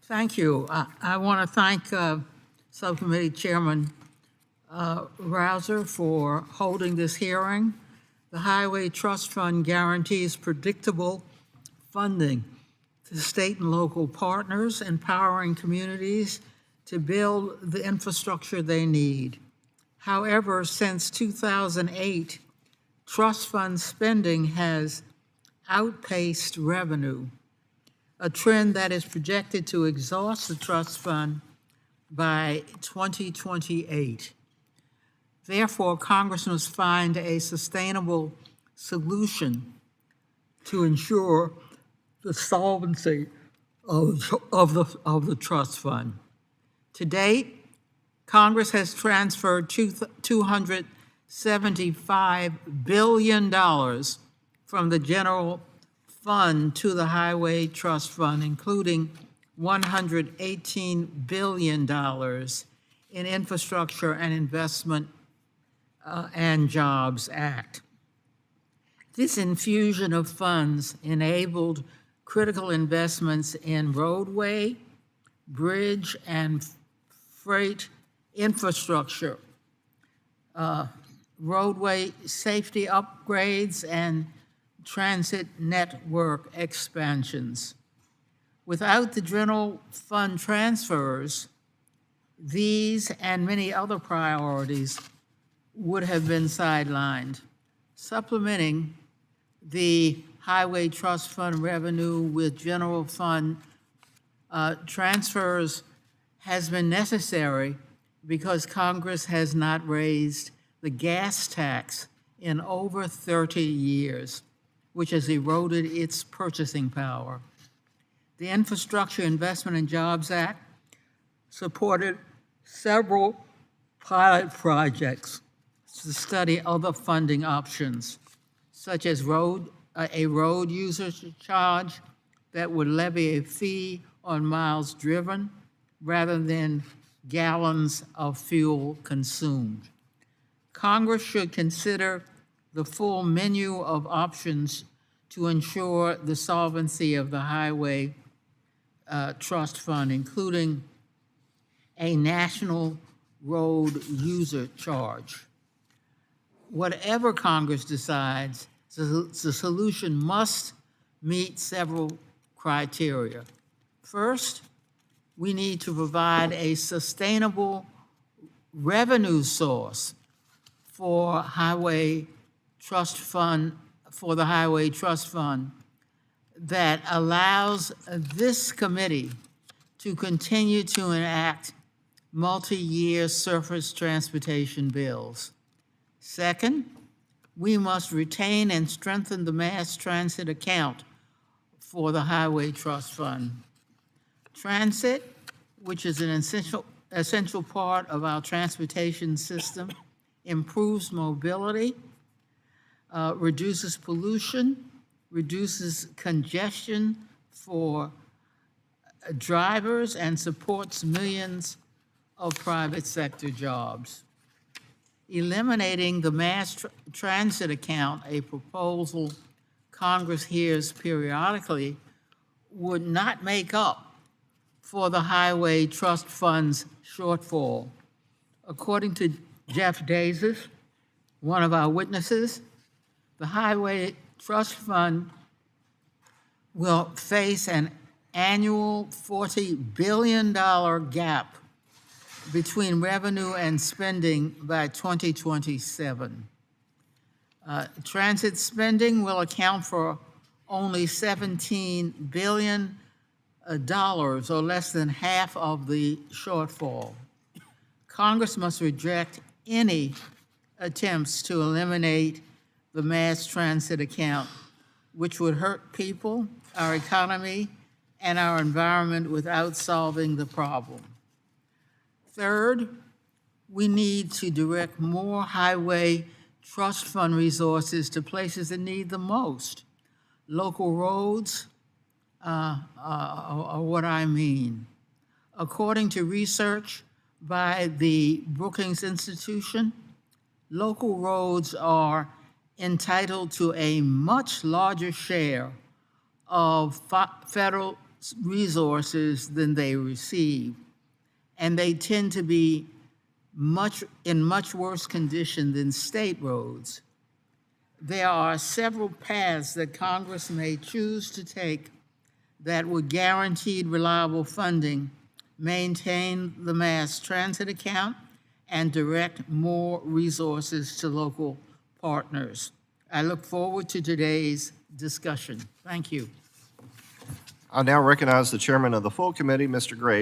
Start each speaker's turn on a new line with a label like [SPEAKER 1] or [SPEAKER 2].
[SPEAKER 1] Thank you. I want to thank Subcommittee Chairman Rouser for holding this hearing. The Highway Trust Fund guarantees predictable funding to state and local partners, empowering communities to build the infrastructure they need. However, since 2008, trust fund spending has outpaced revenue, a trend that is projected to exhaust the trust fund by 2028. Therefore, Congress must find a sustainable solution to ensure the solvency of the trust fund. To date, Congress has transferred $275 billion from the general fund to the Highway Trust Fund, including $118 billion in Infrastructure and Investment and Jobs Act. This infusion of funds enabled critical investments in roadway, bridge, and freight infrastructure, roadway safety upgrades, and transit network expansions. Without the general fund transfers, these and many other priorities would have been sidelined. Supplementing the Highway Trust Fund revenue with general fund transfers has been necessary because Congress has not raised the gas tax in over 30 years, which has eroded its purchasing power. The Infrastructure Investment and Jobs Act supported several pilot projects to study other funding options, such as a road user charge that would levy a fee on miles driven rather than gallons of fuel consumed. Congress should consider the full menu of options to ensure the solvency of the Highway Trust Fund, including a national road user charge. Whatever Congress decides, the solution must meet several criteria. First, we need to provide a sustainable revenue source for Highway Trust Fund, for the Highway Trust Fund, that allows this committee to continue to enact multi-year surface transportation bills. Second, we must retain and strengthen the mass transit account for the Highway Trust Fund. Transit, which is an essential part of our transportation system, improves mobility, reduces pollution, reduces congestion for drivers, and supports millions of private sector jobs. Eliminating the mass transit account, a proposal Congress hears periodically, would not make up for the Highway Trust Fund's shortfall. According to Jeff Dazes, one of our witnesses, the Highway Trust Fund will face an annual $40 billion gap between revenue and spending by 2027. Transit spending will account for only $17 billion, or less than half of the shortfall. Congress must reject any attempts to eliminate the mass transit account, which would hurt people, our economy, and our environment without solving the problem. Third, we need to direct more Highway Trust Fund resources to places that need the most. Local roads are what I mean. According to research by the Brookings Institution, local roads are entitled to a much larger share of federal resources than they receive, and they tend to be in much worse condition than state roads. There are several paths that Congress may choose to take that would guarantee reliable funding, maintain the mass transit account, and direct more resources to local partners. I look forward to today's discussion. Thank you.
[SPEAKER 2] I now recognize the chairman of the full committee, Mr. Gray.